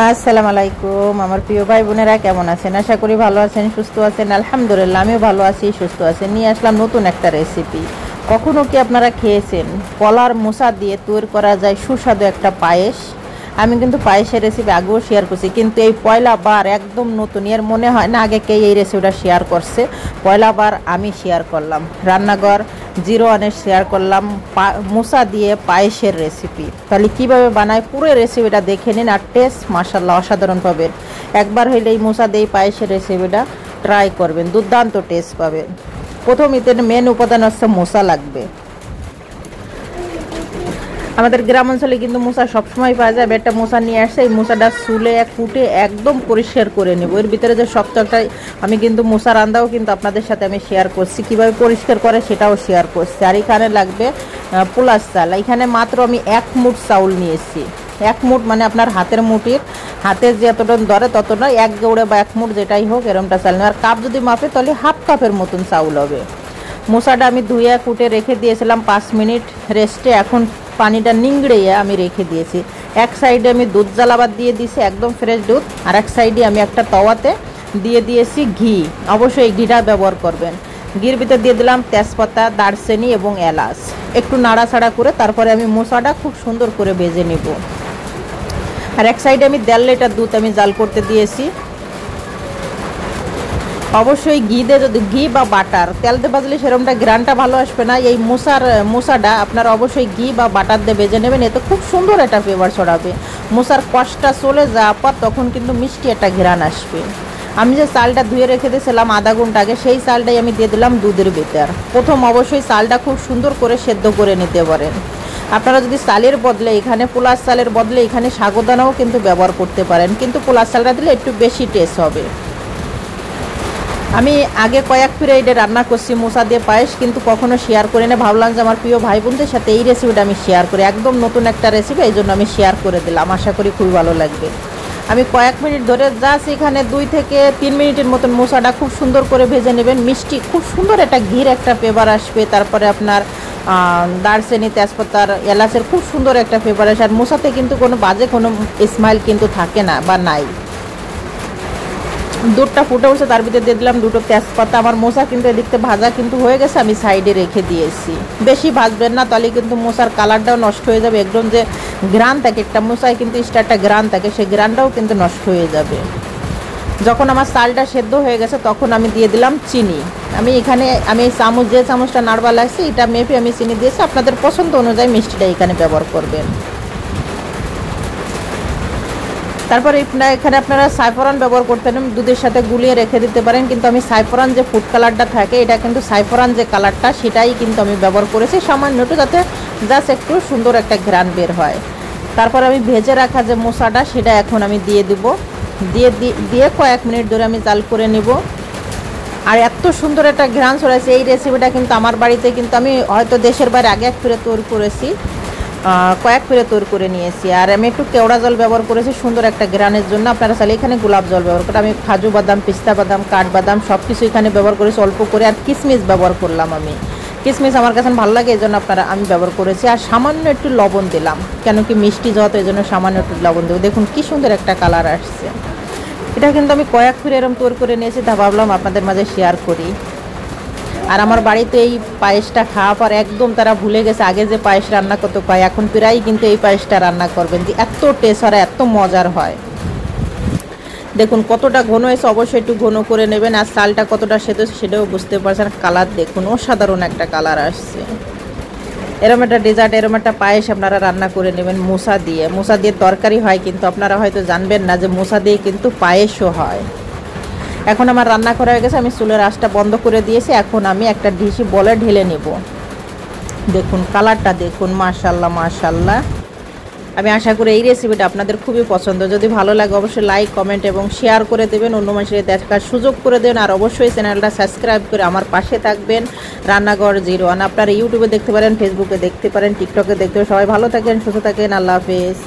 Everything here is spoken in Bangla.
আসসালামু আলাইকুম আমার প্রিয় ভাই বোনেরা, কেমন আছেন? আশা করি ভালো আছেন, সুস্থ আছেন। আলহামদুলিল্লাহ আমিও ভালো আছি, সুস্থ আছি। নিয়ে আসলাম নতুন একটা রেসিপি। কখনো কি আপনারা খেয়েছেন কলার মোচা দিয়ে তৈরি করা যায় সুস্বাদু একটা পায়েস? আমি কিন্তু পায়েসের রেসিপি আগেও শেয়ার করছি, কিন্তু এই পয়লা বার একদম নতুন। এর মনে হয় না আগে কে এই রেসিপিটা শেয়ার করছে। পয়লা বার আমি শেয়ার করলাম, রান্নাঘর 01-এর শেয়ার করলাম মোচা দিয়ে পায়েসের রেসিপি। তাহলে কীভাবে বানায় পুরো রেসিপিটা দেখে নিন, আর টেস্ট মাশাআল্লাহ অসাধারণ পাবেন। একবার হইলে এই মোচা দিয়ে পায়েসের রেসিপিটা ট্রাই করবেন, দুর্দান্ত টেস্ট পাবেন। প্রথম এদের মেন উপাদান হচ্ছে মোচা লাগবে। আমাদের গ্রাম অঞ্চলে কিন্তু মোচা সবসময় পাওয়া যায়। একটা মোচা নিয়ে আসছে, এই মোচাটা চুলে কুটে একদম পরিষ্কার করে নেব। এর ভিতরে যে শক্তটাই আমি কিন্তু মোচা রান্নাও কিন্তু আপনাদের সাথে আমি শেয়ার করছি, কিভাবে পরিষ্কার করে সেটাও শেয়ার করছি। আর এখানে লাগবে পোলাস চাল। এখানে মাত্র আমি 1 মুঠ চাউল নিয়েছি। 1 মুঠ মানে আপনার হাতের মুঠির হাতের যে এতটা ধরে ততটা 1 গৌড়ে বা 1 মুঠ যেটাই হোক এরমটা চাল নেই। আর কাপ যদি মাপে তাহলে হাফ কাপের মতন চাউল হবে। মোচাটা আমি ধুয়ে কুটে রেখে দিয়েছিলাম 5 মিনিট রেস্টে। এখন পানিটা নিংড়ে আমি রেখে দিয়েছি। এক সাইডে আমি দুধ জ্বালাবার দিয়ে দিয়েছি, একদম ফ্রেশ দুধ। আর এক সাইডে আমি একটা তাওয়াতে দিয়ে দিয়েছি ঘি। অবশ্যই ঘিটা ব্যবহার করবেন। ঘির ভিতরে দিয়ে দিলাম তেজপাতা, দারচিনি এবং এলাচ। একটু নাড়াচাড়া করে তারপরে আমি মোচাটা খুব সুন্দর করে ভেজে নেব। আর এক সাইডে আমি 1.5 লিটার দুধ আমি জাল করতে দিয়েছি। অবশ্যই ঘি দিয়ে, যদি ঘি বা বাটার, তেল দিয়ে ভাজলে সেরকমটা গ্রানটা ভালো আসবে না। এই মোচাটা আপনারা অবশ্যই ঘি বা বাটার দিয়ে ভেজে নেবেন, এতে খুব সুন্দর একটা ফ্লেভার ছড়াবে। মোচার কষটা চলে যাওয়ার পর তখন কিন্তু মিষ্টি একটা ঘ্রাণ আসবে। আমি যে চালটা ধুয়ে রেখে দিয়েছিলাম আধা ঘন্টা আগে, সেই চালটাই আমি দিয়ে দিলাম দুধের ভিতর। প্রথম অবশ্যই চালটা খুব সুন্দর করে সেদ্ধ করে নিতে পারেন। আপনারা যদি চালের বদলে এখানে পোলার চালের বদলে এখানে সাগুদানাও কিন্তু ব্যবহার করতে পারেন, কিন্তু পোলার চালটা দিলে একটু বেশি টেস্ট হবে। আমি আগে কয়েক পিরিয়ডে রান্না করছি মোচা দিয়ে পায়েস, কিন্তু কখনো শেয়ার করি না। ভাবলাম যে আমার প্রিয় ভাই বোনদের সাথে এই রেসিপিটা আমি শেয়ার করি, একদম নতুন একটা রেসিপি, এই জন্য আমি শেয়ার করে দিলাম। আশা করি খুবই ভালো লাগবে। আমি কয়েক মিনিট ধরে জাস্ট এখানে 2 থেকে 3 মিনিটের মতন মোচাটা খুব সুন্দর করে ভেজে নেবেন। মিষ্টি খুব সুন্দর একটা ঘির একটা ফ্লেভার আসবে। তারপরে আপনার দারচিনি, তেজপাতার, এলাচের খুব সুন্দর একটা ফ্লেভার আসে। আর মোচাতে কিন্তু কোনো বাজে কোনো স্মেল কিন্তু থাকে না বা নাই। দুধটা ফুটে উঠছে, তার ভিতরে দিয়ে দিলাম 2টো তেজপাতা। আমার মোচা কিন্তু এদিকতে ভাজা কিন্তু হয়ে গেছে, আমি সাইডে রেখে দিয়েছি। বেশি ভাজবেন না, তাহলে কিন্তু মোচার কালারটাও নষ্ট হয়ে যাবে। একদম যে গ্রান থাকে একটা মোচায় কিন্তু একটা গ্রান থাকে, সেই গ্রানটাও কিন্তু নষ্ট হয়ে যাবে। যখন আমার চালটা সেদ্ধ হয়ে গেছে তখন আমি দিয়ে দিলাম চিনি। আমি এখানে এই চামচ, যে চামচটা নাড়বা লাগছে এটা মেপে আমি চিনি দিয়েছি। আপনাদের পছন্দ অনুযায়ী মিষ্টিটা এখানে ব্যবহার করবেন। তারপর এখানে আপনারা সাইফরান ব্যবহার করতে পারেন, দুধের সাথে গুলিয়ে রেখে দিতে পারেন। কিন্তু আমি সাইফরান যে ফুড কালারটা থাকে, এটা কিন্তু সাইফরান যে কালারটা সেটাই কিন্তু আমি ব্যবহার করেছি সামান্য একটু, যাতে জাস্ট একটু সুন্দর একটা ঘ্রাণ বের হয়। তারপর আমি ভেজে রাখা যে মোচাটা সেটা এখন আমি দিয়ে দিব। দিয়ে কয়েক মিনিট ধরে আমি জাল করে নিব। আর এত সুন্দর একটা ঘ্রাণ ছড়াচ্ছে। এই রেসিপিটা কিন্তু আমার বাড়িতে কিন্তু আমি হয়তো দেশের বাইরে আগে এক ফিরে তৈরি করেছি, কয়েক ফিরে তৈরি করে নিয়েছি। আর আমি একটু কেওড়া জল ব্যবহার করেছি সুন্দর একটা গ্রানের জন্য। আপনারা চাইলে এখানে গোলাপ জল ব্যবহার করে। আমি কাজু বাদাম, পিস্তা বাদাম, কাঠবাদাম সব কিছু এখানে ব্যবহার করেছি অল্প করে। আর কিশমিশ ব্যবহার করলাম আমি। কিশমিশ আমার কাছে ভালো লাগে, এই জন্য আমি ব্যবহার করেছি। আর সামান্য একটু লবণ দিলাম, কেন কি মিষ্টি যত, এই জন্য সামান্য একটু লবণ দেবো। দেখুন কি সুন্দর একটা কালার আসছে। এটা কিন্তু আমি কয়েক ফিরে এরকম তৈরি করে নিয়েছি, তা ভাবলাম আপনাদের মাঝে শেয়ার করি। আর আমার বাড়িতে এই পায়েসটা খাওয়া পর একদম তারা ভুলে গেছে আগে যে পায়েস রান্না করতে পায়, এখন প্রায় কিন্তু এই পায়েসটা রান্না করবেন, এত টেস্ট হয়, এত মজার হয়। দেখুন কতটা ঘন হয়েছে, অবশ্যই একটু ঘন করে নেবেন। আর চালটা কতটা সেদ্ধ সেটাও বুঝতে পারছেন। কালার দেখুন, অসাধারণ একটা কালার আসছে। এরম একটা ডেজার্ট, এরম একটা পায়েস আপনারা রান্না করে নেবেন মোচা দিয়ে। মোচা দিয়ে তরকারি হয়, কিন্তু আপনারা হয়তো জানবেন না যে মোচা দিয়ে কিন্তু পায়েসও হয়। এখন আমার রান্না করা হয়ে গেছে, আমি চুলের আঁচটা বন্ধ করে দিয়েছি। এখন আমি একটা ডিশে বলে ঢেলে নেব। দেখুন কালারটা দেখুন, মাশাআল্লাহ মাশাআল্লাহ। আমি আশা করি এই রেসিপিটা আপনাদের খুবই পছন্দ। যদি ভালো লাগে অবশ্যই লাইক, কমেন্ট এবং শেয়ার করে দেবেন, অন্য মানুষের দেখার সুযোগ করে দেবেন। আর অবশ্যই চ্যানেলটা সাবস্ক্রাইব করে আমার পাশে থাকবেন। রান্নাঘর 01 আপনারা ইউটিউবে দেখতে পারেন, ফেসবুকে দেখতে পারেন, টিকটকে দেখতে পারেন। সবাই ভালো থাকেন, সুস্থ থাকেন, আল্লাহ হাফেজ।